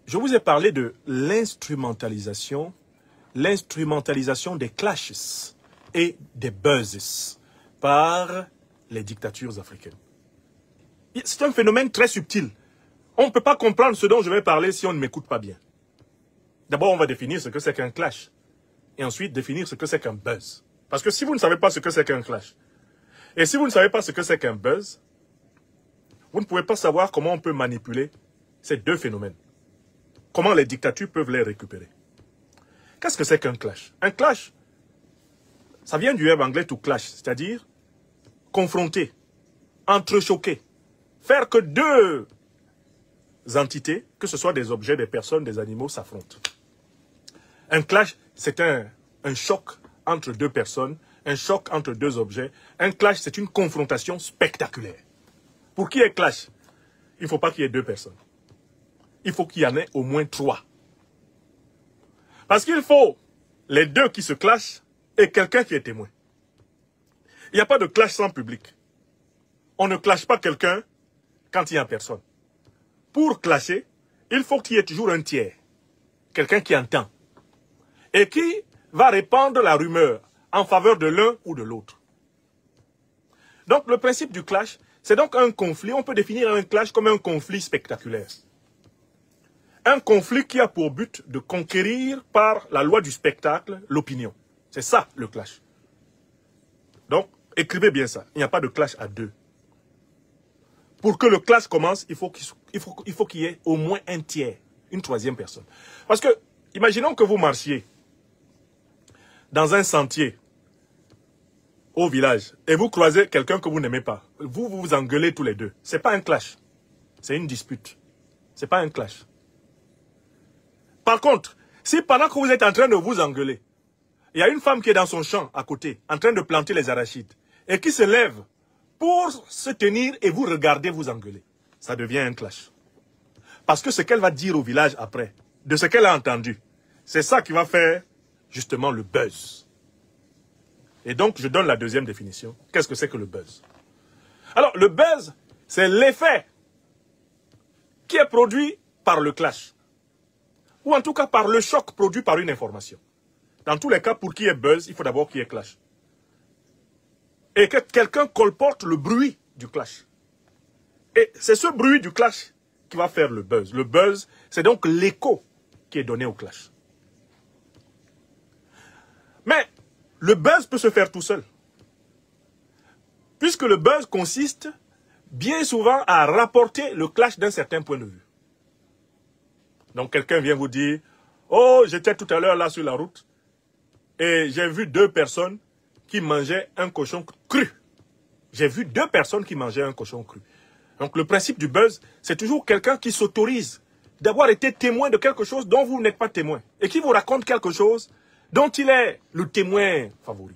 je vous ai parlé de l'instrumentalisation des clashes et des buzzes par les dictatures africaines. C'est un phénomène très subtil. On ne peut pas comprendre ce dont je vais parler si on ne m'écoute pas bien. D'abord, on va définir ce que c'est qu'un clash. Et ensuite, définir ce que c'est qu'un buzz. Parce que si vous ne savez pas ce que c'est qu'un clash, et si vous ne savez pas ce que c'est qu'un buzz, vous ne pouvez pas savoir comment on peut manipuler ces deux phénomènes. Comment les dictatures peuvent les récupérer. Qu'est-ce que c'est qu'un clash? Un clash, ça vient du verbe anglais to clash, c'est-à-dire confronter, entrechoquer, faire que deux entités, que ce soit des objets, des personnes, des animaux, s'affrontent. Un clash, c'est un choc entre deux personnes, un choc entre deux objets. Un clash, c'est une confrontation spectaculaire. Pour qu'il y ait clash, il ne faut pas qu'il y ait deux personnes. Il faut qu'il y en ait au moins trois. Parce qu'il faut les deux qui se clashent et quelqu'un qui est témoin. Il n'y a pas de clash sans public. On ne clash pas quelqu'un quand il n'y a personne. Pour clasher, il faut qu'il y ait toujours un tiers. Quelqu'un qui entend. Et qui va répandre la rumeur en faveur de l'un ou de l'autre. Donc le principe du clash, c'est donc un conflit. On peut définir un clash comme un conflit spectaculaire. Un conflit qui a pour but de conquérir par la loi du spectacle l'opinion. C'est ça le clash. Donc, écrivez bien ça. Il n'y a pas de clash à deux. Pour que le clash commence, il faut qu'il y ait au moins un tiers, une troisième personne. Parce que, imaginons que vous marchiez dans un sentier au village et vous croisez quelqu'un que vous n'aimez pas. Vous vous engueulez tous les deux. Ce n'est pas un clash. C'est une dispute. Ce n'est pas un clash. Par contre, si pendant que vous êtes en train de vous engueuler, il y a une femme qui est dans son champ à côté, en train de planter les arachides, et qui se lève pour se tenir et vous regarder vous engueuler, ça devient un clash. Parce que ce qu'elle va dire au village après, de ce qu'elle a entendu, c'est ça qui va faire justement le buzz. Et donc, je donne la deuxième définition. Qu'est-ce que c'est que le buzz? Alors, le buzz, c'est l'effet qui est produit par le clash. Ou en tout cas par le choc produit par une information. Dans tous les cas, pour qu'il y ait buzz, il faut d'abord qu'il y ait clash. Et que quelqu'un colporte le bruit du clash. Et c'est ce bruit du clash qui va faire le buzz. Le buzz, c'est donc l'écho qui est donné au clash. Mais le buzz peut se faire tout seul. Puisque le buzz consiste bien souvent à rapporter le clash d'un certain point de vue. Donc quelqu'un vient vous dire, oh, j'étais tout à l'heure là sur la route et j'ai vu deux personnes qui mangeaient un cochon cru. J'ai vu deux personnes qui mangeaient un cochon cru. Donc le principe du buzz, c'est toujours quelqu'un qui s'autorise d'avoir été témoin de quelque chose dont vous n'êtes pas témoin. Et qui vous raconte quelque chose dont il est le témoin favori.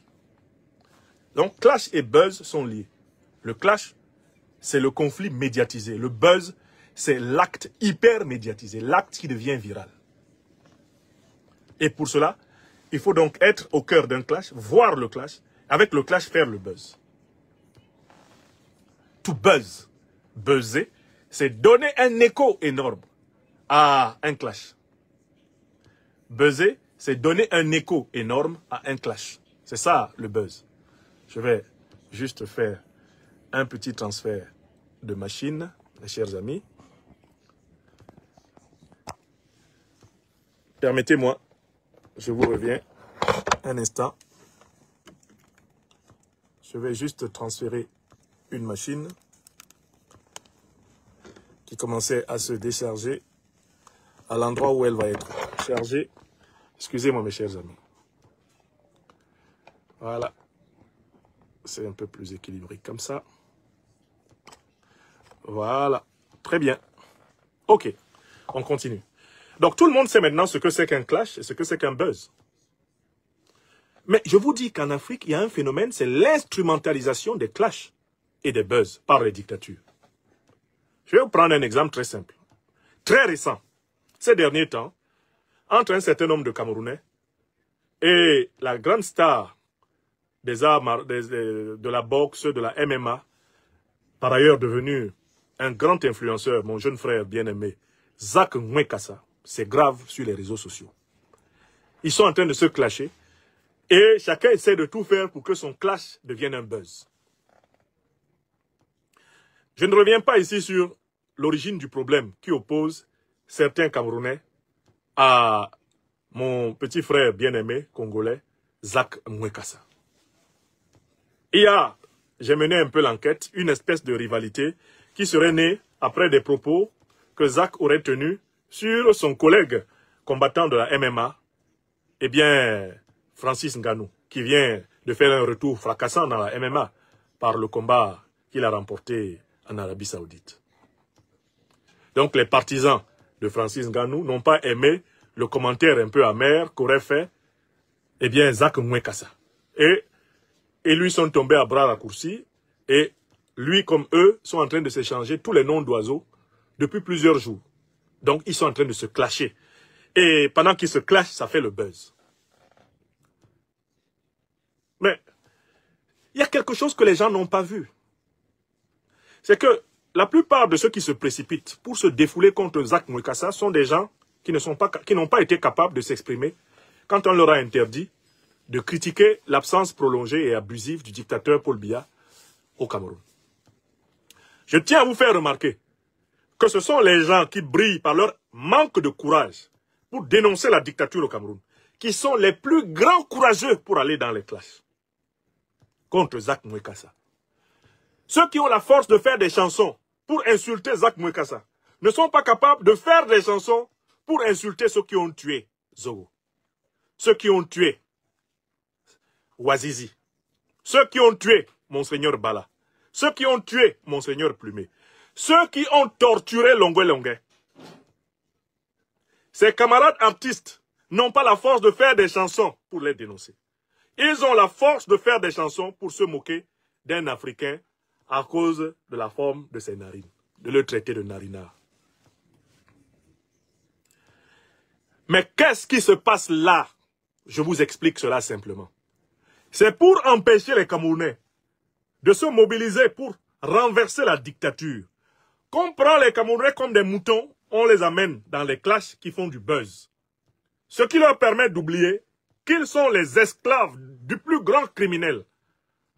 Donc clash et buzz sont liés. Le clash, c'est le conflit médiatisé. Le buzz, c'est l'acte hyper médiatisé, l'acte qui devient viral. Et pour cela, il faut donc être au cœur d'un clash, voir le clash, avec le clash faire le buzz. To buzz, buzzer, c'est donner un écho énorme à un clash. Buzzer, c'est donner un écho énorme à un clash. C'est ça le buzz. Je vais juste faire un petit transfert de machine, mes chers amis. Permettez-moi, je vous reviens un instant. Je vais juste transférer une machine qui commençait à se décharger à l'endroit où elle va être chargée. Excusez-moi mes chers amis. Voilà. C'est un peu plus équilibré comme ça. Voilà. Très bien. Ok. On continue. Donc tout le monde sait maintenant ce que c'est qu'un clash et ce que c'est qu'un buzz. Mais je vous dis qu'en Afrique, il y a un phénomène, c'est l'instrumentalisation des clashs et des buzz par les dictatures. Je vais vous prendre un exemple très simple. Très récent. Ces derniers temps, entre un certain nombre de Camerounais et la grande star des arts, de la boxe, de la MMA, par ailleurs devenu un grand influenceur, mon jeune frère bien-aimé, Zak Nwekassa. c'est grave sur les réseaux sociaux. Ils sont en train de se clasher et chacun essaie de tout faire pour que son clash devienne un buzz. Je ne reviens pas ici sur l'origine du problème qui oppose certains Camerounais à mon petit frère bien-aimé congolais, Zach Mwekassa. J'ai mené un peu l'enquête, une espèce de rivalité qui serait née après des propos que Zach aurait tenus sur son collègue combattant de la MMA, eh bien, Francis Ngannou, qui vient de faire un retour fracassant dans la MMA par le combat qu'il a remporté en Arabie Saoudite. Donc les partisans de Francis Ngannou n'ont pas aimé le commentaire un peu amer qu'aurait fait, eh bien, Zach Mwekassa. Et lui sont tombés à bras raccourcis, et lui comme eux sont en train de s'échanger tous les noms d'oiseaux depuis plusieurs jours. Donc ils sont en train de se clasher. Et pendant qu'ils se clashent, ça fait le buzz. Mais il y a quelque chose que les gens n'ont pas vu. C'est que la plupart de ceux qui se précipitent pour se défouler contre Zach Mwekassa sont des gens qui n'ont pas été capables de s'exprimer quand on leur a interdit de critiquer l'absence prolongée et abusive du dictateur Paul Biya au Cameroun. Je tiens à vous faire remarquer que ce sont les gens qui brillent par leur manque de courage pour dénoncer la dictature au Cameroun qui sont les plus grands courageux pour aller dans les clashs contre Zach Mwekassa. Ceux qui ont la force de faire des chansons pour insulter Zach Mwekassa ne sont pas capables de faire des chansons pour insulter ceux qui ont tué Zogo, ceux qui ont tué Ouazizi, ceux qui ont tué Monseigneur Bala, ceux qui ont tué Monseigneur Plumet, ceux qui ont torturé Longwe Longwe. Ces camarades artistes n'ont pas la force de faire des chansons pour les dénoncer. Ils ont la force de faire des chansons pour se moquer d'un Africain à cause de la forme de ses narines, de le traiter de narinard. Mais qu'est-ce qui se passe là? Je vous explique cela simplement. C'est pour empêcher les Camerounais de se mobiliser pour renverser la dictature. Qu'on prend les Camerounais comme des moutons, on les amène dans les clashs qui font du buzz. Ce qui leur permet d'oublier qu'ils sont les esclaves du plus grand criminel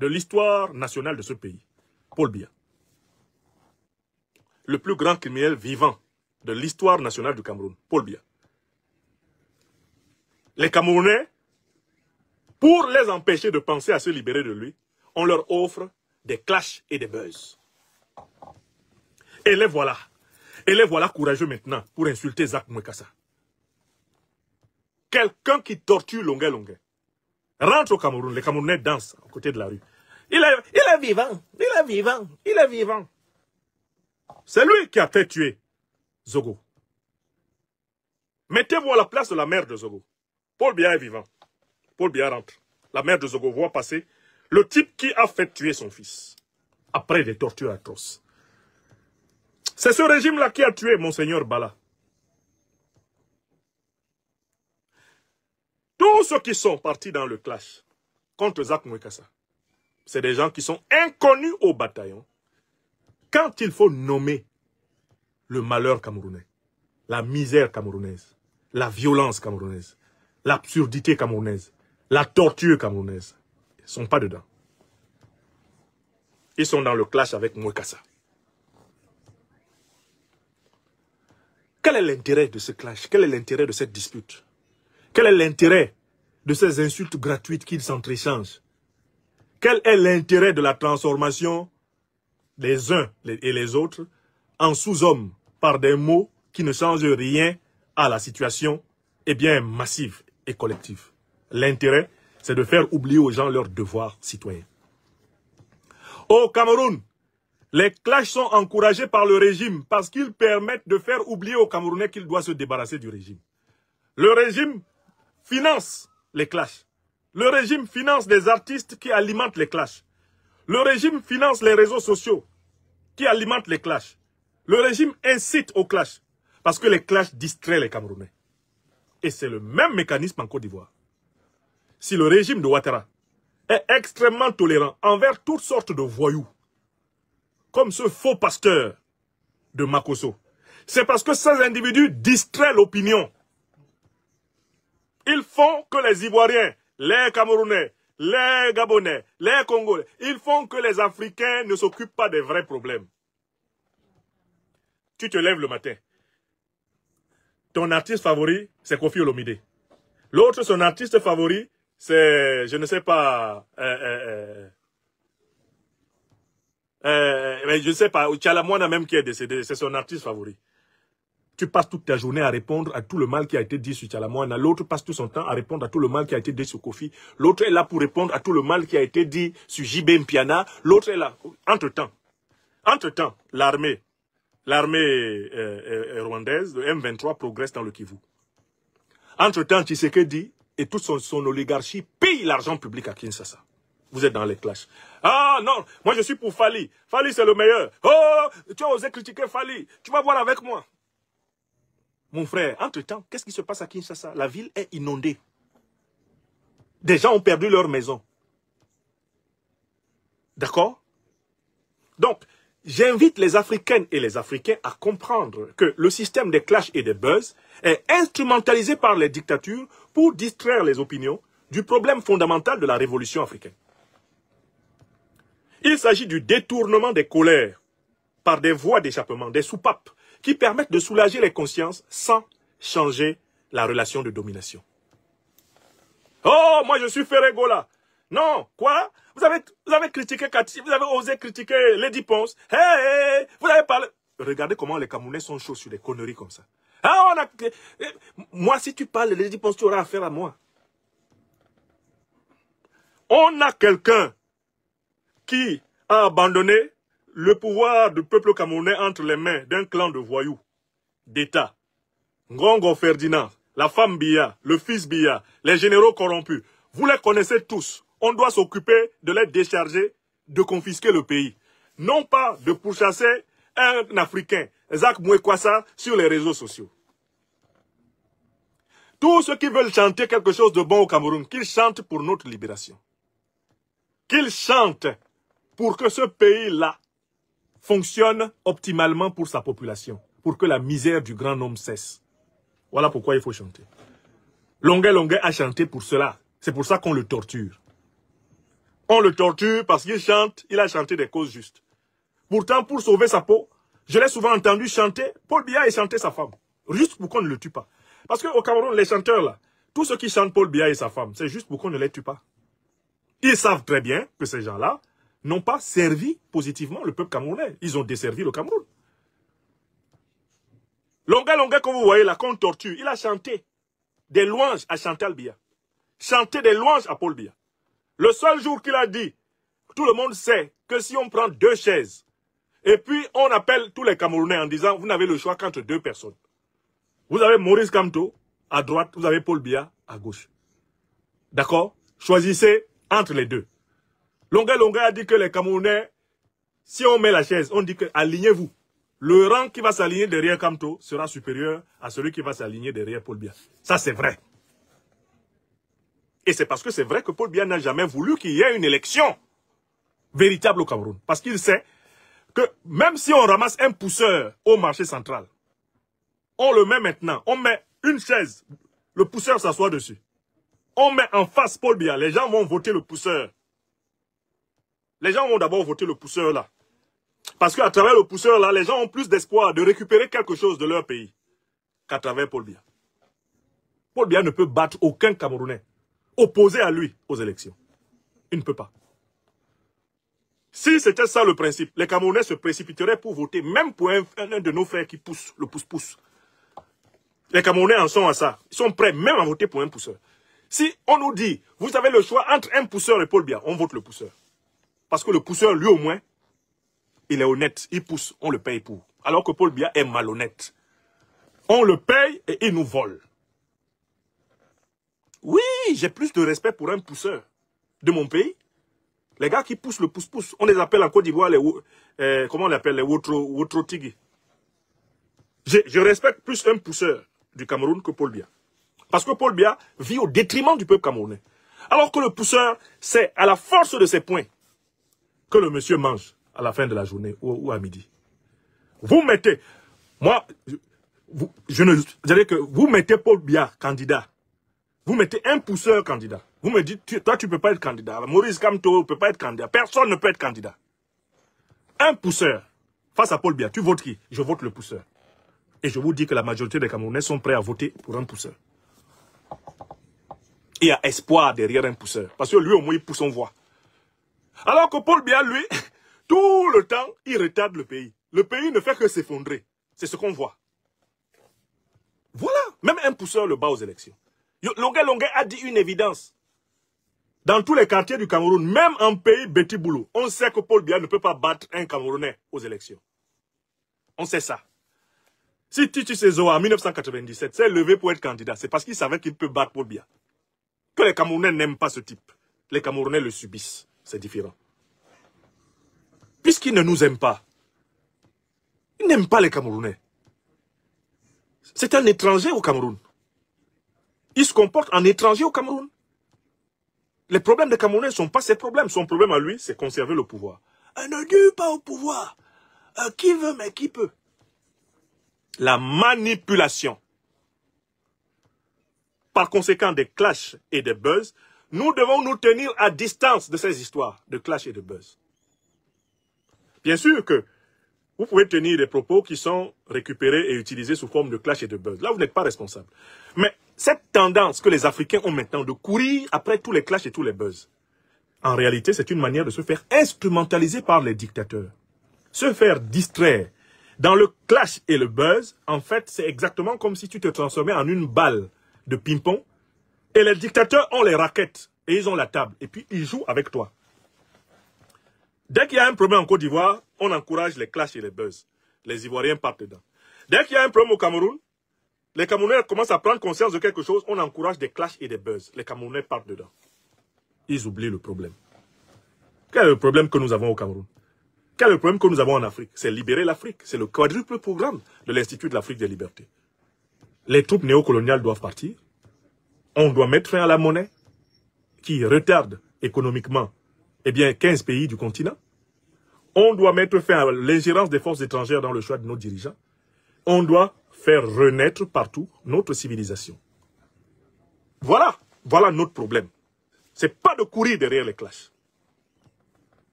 de l'histoire nationale de ce pays, Paul Biya. Le plus grand criminel vivant de l'histoire nationale du Cameroun, Paul Biya. Les Camerounais, pour les empêcher de penser à se libérer de lui, on leur offre des clashs et des buzz. Et les voilà. Et les voilà courageux maintenant pour insulter Zach Mwekassa. Quelqu'un qui torture Longwe Longwe. Rentre au Cameroun, les Camerounais dansent à côté de la rue. Il est vivant, il est vivant, il est vivant. C'est lui qui a fait tuer Zogo. Mettez-vous à la place de la mère de Zogo. Paul Biya est vivant. Paul Biya rentre. La mère de Zogo voit passer le type qui a fait tuer son fils. Après des tortures atroces. C'est ce régime-là qui a tué Monseigneur Bala. Tous ceux qui sont partis dans le clash contre Zach Mwekassa, c'est des gens qui sont inconnus au bataillon. Quand il faut nommer le malheur camerounais, la misère camerounaise, la violence camerounaise, l'absurdité camerounaise, la torture camerounaise, ils ne sont pas dedans. Ils sont dans le clash avec Mwekassa. Quel est l'intérêt de ce clash? Quel est l'intérêt de cette dispute? Quel est l'intérêt de ces insultes gratuites qu'ils s'entre-échangent? Quel est l'intérêt de la transformation des uns et les autres en sous-hommes par des mots qui ne changent rien à la situation, eh bien, massive et collective? L'intérêt, c'est de faire oublier aux gens leurs devoirs citoyens. Au Cameroun, les clashs sont encouragés par le régime parce qu'ils permettent de faire oublier aux Camerounais qu'il doit se débarrasser du régime. Le régime finance les clashs. Le régime finance des artistes qui alimentent les clashs. Le régime finance les réseaux sociaux qui alimentent les clashs. Le régime incite aux clashs parce que les clashs distraient les Camerounais. Et c'est le même mécanisme en Côte d'Ivoire. Si le régime de Ouattara est extrêmement tolérant envers toutes sortes de voyous, comme ce faux pasteur de Makosso, C'est parce que ces individus distraient l'opinion. Ils font que les Ivoiriens, les Camerounais, les Gabonais, les Congolais, ils font que les Africains ne s'occupent pas des vrais problèmes. Tu te lèves le matin. Ton artiste favori, c'est Koffi Olomide. L'autre, son artiste favori, c'est, je ne sais pas, mais je ne sais pas, Tchalamouana même qui est décédé, c'est son artiste favori. Tu passes toute ta journée à répondre à tout le mal qui a été dit sur Tchalamouana. L'autre passe tout son temps à répondre à tout le mal qui a été dit sur Koffi. L'autre est là pour répondre à tout le mal qui a été dit sur JB Mpiana. L'autre est là. Entre-temps, l'armée rwandaise, le M23, progresse dans le Kivu. Entre-temps, Tshisekedi et toute son oligarchie payent l'argent public à Kinshasa. Vous êtes dans les clashs. Ah non, moi je suis pour Fali. Fali c'est le meilleur. Oh, tu as osé critiquer Fali. Tu vas voir avec moi. Mon frère, entre-temps, qu'est-ce qui se passe à Kinshasa? La ville est inondée. Des gens ont perdu leur maison. D'accord? Donc, j'invite les Africaines et les Africains à comprendre que le système des clashs et des buzz est instrumentalisé par les dictatures pour distraire les opinions du problème fondamental de la révolution africaine. Il s'agit du détournement des colères par des voies d'échappement, des soupapes, qui permettent de soulager les consciences sans changer la relation de domination. Oh, moi je suis Ferregola. Non, quoi? Vous avez critiqué Cathy, vous avez osé critiquer Lady Ponce. Hey, vous avez parlé... Regardez comment les Camerounais sont chauds sur des conneries comme ça. Ah, moi, si tu parles de Lady Ponce, tu auras affaire à moi. On a quelqu'un qui a abandonné le pouvoir du peuple camerounais entre les mains d'un clan de voyous, d'État. Ngongo Ferdinand, la femme Biya, le fils Biya, les généraux corrompus. Vous les connaissez tous. On doit s'occuper de les décharger, de confisquer le pays. Non pas de pourchasser un Africain, Zach Mouekwassa, sur les réseaux sociaux. Tous ceux qui veulent chanter quelque chose de bon au Cameroun, qu'ils chantent pour notre libération. Qu'ils chantent pour que ce pays-là fonctionne optimalement pour sa population, pour que la misère du grand nombre cesse. Voilà pourquoi il faut chanter. Longuet a chanté pour cela. C'est pour ça qu'on le torture. On le torture parce qu'il chante, il a chanté des causes justes. Pourtant, pour sauver sa peau, je l'ai souvent entendu chanter, Paul Biya et chanter sa femme. Juste pour qu'on ne le tue pas. Parce qu'au Cameroun, les chanteurs là, tous ceux qui chantent Paul Biya et sa femme, c'est juste pour qu'on ne les tue pas. Ils savent très bien que ces gens-là n'ont pas servi positivement le peuple camerounais. Ils ont desservi le Cameroun. Longuet que vous voyez là, qu'on torture, il a chanté des louanges à Chantal Biya. Chanté des louanges à Paul Biya. Le seul jour qu'il a dit, tout le monde sait que si on prend 2 chaises, et puis on appelle tous les Camerounais en disant, vous n'avez le choix qu'entre 2 personnes. Vous avez Maurice Kamto à droite, vous avez Paul Biya à gauche. D'accord? Choisissez entre les deux. Longuet a dit que les Camerounais, si on met la chaise, on dit que alignez-vous. Le rang qui va s'aligner derrière Kamto sera supérieur à celui qui va s'aligner derrière Paul Biya. Ça, c'est vrai. Et c'est parce que c'est vrai que Paul Biya n'a jamais voulu qu'il y ait une élection véritable au Cameroun. Parce qu'il sait que même si on ramasse un pousseur au marché central, on le met maintenant, on met une chaise, le pousseur s'assoit dessus. On met en face Paul Biya, les gens vont voter le pousseur. Les gens vont d'abord voter le pousseur là. Parce qu'à travers le pousseur là, les gens ont plus d'espoir de récupérer quelque chose de leur pays qu'à travers Paul Biya. Paul Biya ne peut battre aucun Camerounais opposé à lui aux élections. Il ne peut pas. Si c'était ça le principe, les Camerounais se précipiteraient pour voter, même pour un de nos frères qui pousse, le pouce-pouce. Les Camerounais en sont à ça. Ils sont prêts même à voter pour un pousseur. Si on nous dit, vous avez le choix entre un pousseur et Paul Biya, on vote le pousseur. Parce que le pousseur, lui au moins, il est honnête, il pousse, on le paye pour. Alors que Paul Biya est malhonnête. On le paye et il nous vole. Oui, j'ai plus de respect pour un pousseur de mon pays. Les gars qui poussent le pouce-pouce, on les appelle en Côte d'Ivoire les, comment on les appelle, les Wotro-Tigui. Je respecte plus un pousseur du Cameroun que Paul Biya. Parce que Paul Biya vit au détriment du peuple camerounais. Alors que le pousseur, c'est à la force de ses poings que le monsieur mange à la fin de la journée ou à midi. Vous mettez... Moi, c'est-à-dire que vous mettez Paul Biya candidat. Vous mettez un pousseur candidat. Vous me dites, toi, tu ne peux pas être candidat. Maurice Kamto ne peut pas être candidat. Personne ne peut être candidat. Un pousseur face à Paul Biya. Tu votes qui? Je vote le pousseur. Et je vous dis que la majorité des Camerounais sont prêts à voter pour un pousseur. Il y a espoir derrière un pousseur. Parce que lui, au moins, il pousse son voix. Alors que Paul Biya, lui, tout le temps, il retarde le pays. Le pays ne fait que s'effondrer. C'est ce qu'on voit. Voilà. Même un pousseur le bat aux élections. Longuet a dit une évidence. Dans tous les quartiers du Cameroun, même en pays Betty Boulou, on sait que Paul Biya ne peut pas battre un Camerounais aux élections. On sait ça. Si Titi Sezoa, en 1997, s'est levé pour être candidat, c'est parce qu'il savait qu'il peut battre Paul Biya. Que les Camerounais n'aiment pas ce type. Les Camerounais le subissent. C'est différent. Puisqu'ils ne nous aiment pas, ils n'aiment pas les Camerounais. C'est un étranger au Cameroun. Il se comporte en étranger au Cameroun. Les problèmes des Camerounais ne sont pas ses problèmes. Son problème à lui, c'est conserver le pouvoir. Ne dure pas au pouvoir. Qui veut, mais qui peut. La manipulation. Par conséquent, des clashs et des buzz, nous devons nous tenir à distance de ces histoires de clash et de buzz. Bien sûr que vous pouvez tenir des propos qui sont récupérés et utilisés sous forme de clash et de buzz. Là, vous n'êtes pas responsable. Mais cette tendance que les Africains ont maintenant de courir après tous les clashs et tous les buzz, en réalité, c'est une manière de se faire instrumentaliser par les dictateurs. Se faire distraire. Dans le clash et le buzz, en fait, c'est exactement comme si tu te transformais en une balle de ping-pong. Et les dictateurs ont les raquettes et ils ont la table. Et puis, ils jouent avec toi. Dès qu'il y a un problème en Côte d'Ivoire, on encourage les clashs et les buzz. Les Ivoiriens partent dedans. Dès qu'il y a un problème au Cameroun, les Camerounais commencent à prendre conscience de quelque chose, on encourage des clashs et des buzz. Les Camerounais partent dedans. Ils oublient le problème. Quel est le problème que nous avons au Cameroun? Quel est le problème que nous avons en Afrique? C'est libérer l'Afrique. C'est le quadruple programme de l'Institut de l'Afrique des libertés. Les troupes néocoloniales doivent partir. On doit mettre fin à la monnaie qui retarde économiquement 15 pays du continent. On doit mettre fin à l'ingérence des forces étrangères dans le choix de nos dirigeants. On doit faire renaître partout notre civilisation. Voilà notre problème. C'est pas de courir derrière les clashs.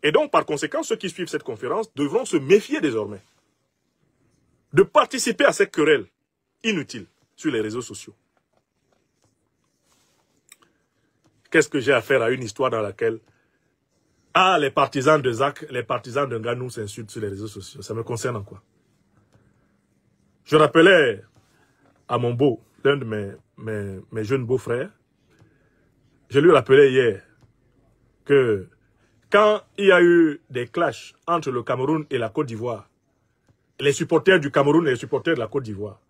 Et donc, par conséquent, ceux qui suivent cette conférence devront se méfier désormais de participer à ces querelles inutiles sur les réseaux sociaux. Qu'est-ce que j'ai à faire à une histoire dans laquelle les partisans de Zach, les partisans de Nganou s'insultent sur les réseaux sociaux? Ça me concerne en quoi? Je rappelais à mon beau, l'un de mes jeunes beaux-frères, je lui rappelais hier que quand il y a eu des clashs entre le Cameroun et la Côte d'Ivoire, les supporters du Cameroun et les supporters de la Côte d'Ivoire,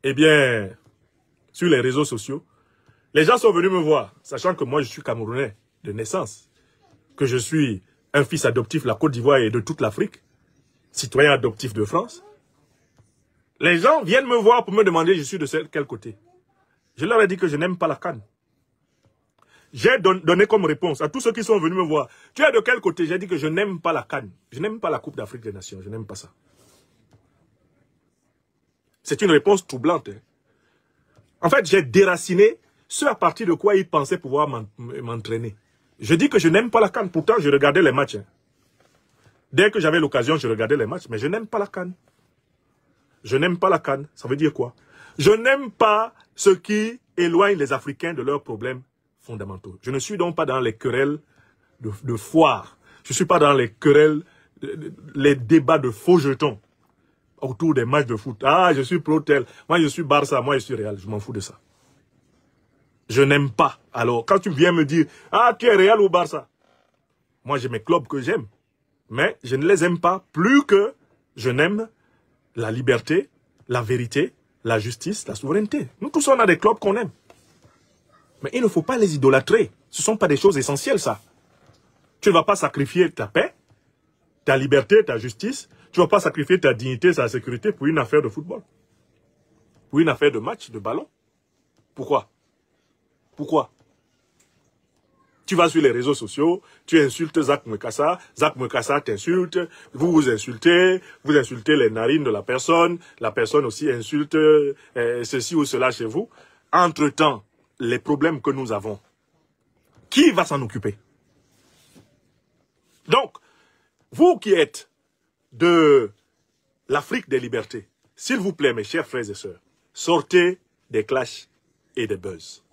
sur les réseaux sociaux, les gens sont venus me voir, sachant que moi je suis Camerounais de naissance, que je suis un fils adoptif de la Côte d'Ivoire et de toute l'Afrique, citoyen adoptif de France. Les gens viennent me voir pour me demander je suis de quel côté. Je leur ai dit que je n'aime pas la CAN. J'ai donné comme réponse à tous ceux qui sont venus me voir. Tu es de quel côté? J'ai dit que je n'aime pas la CAN. Je n'aime pas la Coupe d'Afrique des Nations. Je n'aime pas ça. C'est une réponse troublante. Hein. En fait, j'ai déraciné ce à partir de quoi ils pensaient pouvoir m'entraîner. Je dis que je n'aime pas la CAN. Pourtant, je regardais les matchs. Hein. Dès que j'avais l'occasion, je regardais les matchs. Mais je n'aime pas la CAN. Je n'aime pas la CAN. Ça veut dire quoi? Je n'aime pas ce qui éloigne les Africains de leurs problèmes fondamentaux. Je ne suis donc pas dans les querelles de foire. Je ne suis pas dans les querelles, les débats de faux jetons autour des matchs de foot. Ah, je suis pro-tel. Moi, je suis Barça. Moi, je suis Real. Je m'en fous de ça. Je n'aime pas. Alors, quand tu viens me dire, ah, tu es Real ou Barça? Moi, j'ai mes clubs que j'aime. Mais je ne les aime pas plus que je n'aime la liberté, la vérité, la justice, la souveraineté. Nous tous, on a des clubs qu'on aime. Mais il ne faut pas les idolâtrer. Ce ne sont pas des choses essentielles, ça. Tu ne vas pas sacrifier ta paix, ta liberté, ta justice. Tu ne vas pas sacrifier ta dignité, ta sécurité pour une affaire de football. Pour une affaire de match, de ballon. Pourquoi? Pourquoi? Tu vas sur les réseaux sociaux, tu insultes Zach Mwekassa t'insulte, vous vous insultez les narines de la personne aussi insulte ceci ou cela chez vous. Entre-temps, les problèmes que nous avons, qui va s'en occuper? Donc, vous qui êtes de l'Afrique des libertés, s'il vous plaît, mes chers frères et sœurs, sortez des clashs et des buzz.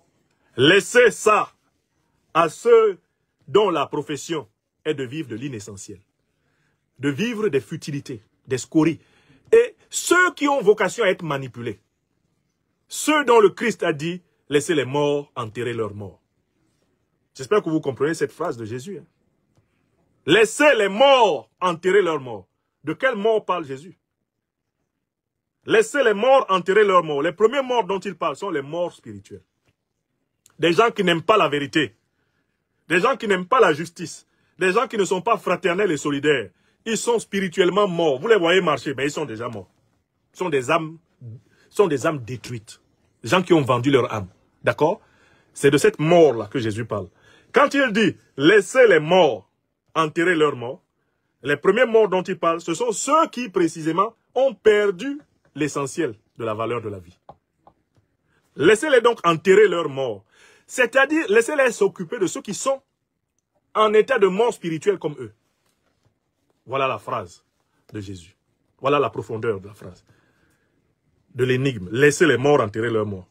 Laissez ça à ceux dont la profession est de vivre de l'inessentiel, de vivre des futilités, des scories, et ceux qui ont vocation à être manipulés, ceux dont le Christ a dit, laissez les morts enterrer leurs morts. J'espère que vous comprenez cette phrase de Jésus. Hein. Laissez les morts enterrer leurs morts. De quelle mort parle Jésus? Laissez les morts enterrer leurs morts. Les premiers morts dont il parle sont les morts spirituels. Des gens qui n'aiment pas la vérité. Des gens qui n'aiment pas la justice. Des gens qui ne sont pas fraternels et solidaires. Ils sont spirituellement morts. Vous les voyez marcher, mais ils sont déjà morts. Ils sont des âmes détruites. Des gens qui ont vendu leur âme. D'accord? C'est de cette mort-là que Jésus parle. Quand il dit « laissez les morts enterrer leurs morts », les premiers morts dont il parle, ce sont ceux qui, précisément, ont perdu l'essentiel de la valeur de la vie. Laissez-les donc enterrer leurs morts. C'est-à-dire, laissez-les s'occuper de ceux qui sont en état de mort spirituelle comme eux. Voilà la phrase de Jésus. Voilà la profondeur de la phrase. De l'énigme. Laissez les morts enterrer leurs morts.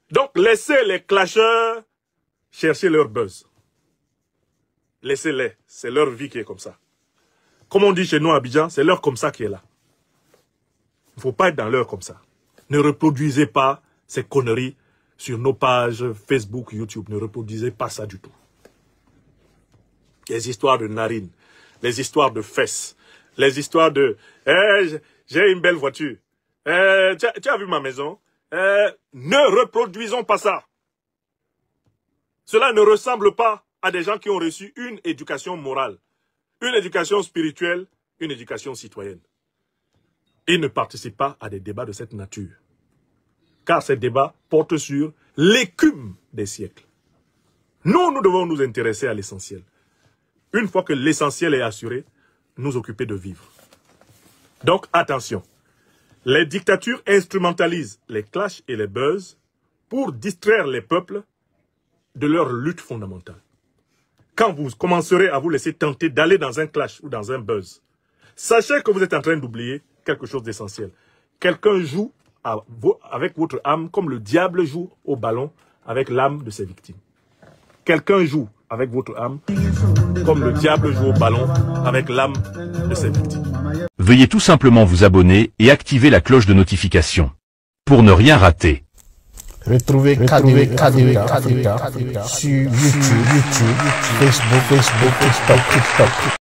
Donc, laissez les clasheurs chercher leur buzz. Laissez-les. C'est leur vie qui est comme ça. Comme on dit chez nous à Abidjan, c'est l'heure comme ça qui est là. Il ne faut pas être dans l'heure comme ça. Ne reproduisez pas ces conneries sur nos pages Facebook, YouTube. Ne reproduisez pas ça du tout. Les histoires de narines, les histoires de fesses, les histoires de j'ai une belle voiture. Tu as vu ma maison? Ne reproduisons pas ça. Cela ne ressemble pas à des gens qui ont reçu une éducation morale, une éducation spirituelle, une éducation citoyenne. Ils ne participent pas à des débats de cette nature. Car ces débats portent sur l'écume des siècles. Nous devons nous intéresser à l'essentiel. Une fois que l'essentiel est assuré, nous occuper de vivre. Donc, attention. Les dictatures instrumentalisent les clashs et les buzz pour distraire les peuples de leur lutte fondamentale. Quand vous commencerez à vous laisser tenter d'aller dans un clash ou dans un buzz, sachez que vous êtes en train d'oublier quelque chose d'essentiel. Quelqu'un joue avec votre âme comme le diable joue au ballon avec l'âme de ses victimes. Quelqu'un joue avec votre âme comme le diable joue au ballon avec l'âme de ses victimes. Veuillez tout simplement vous abonner et activer la cloche de notification pour ne rien rater. Retrouvez KDW Africa sur YouTube, Facebook, TikTok.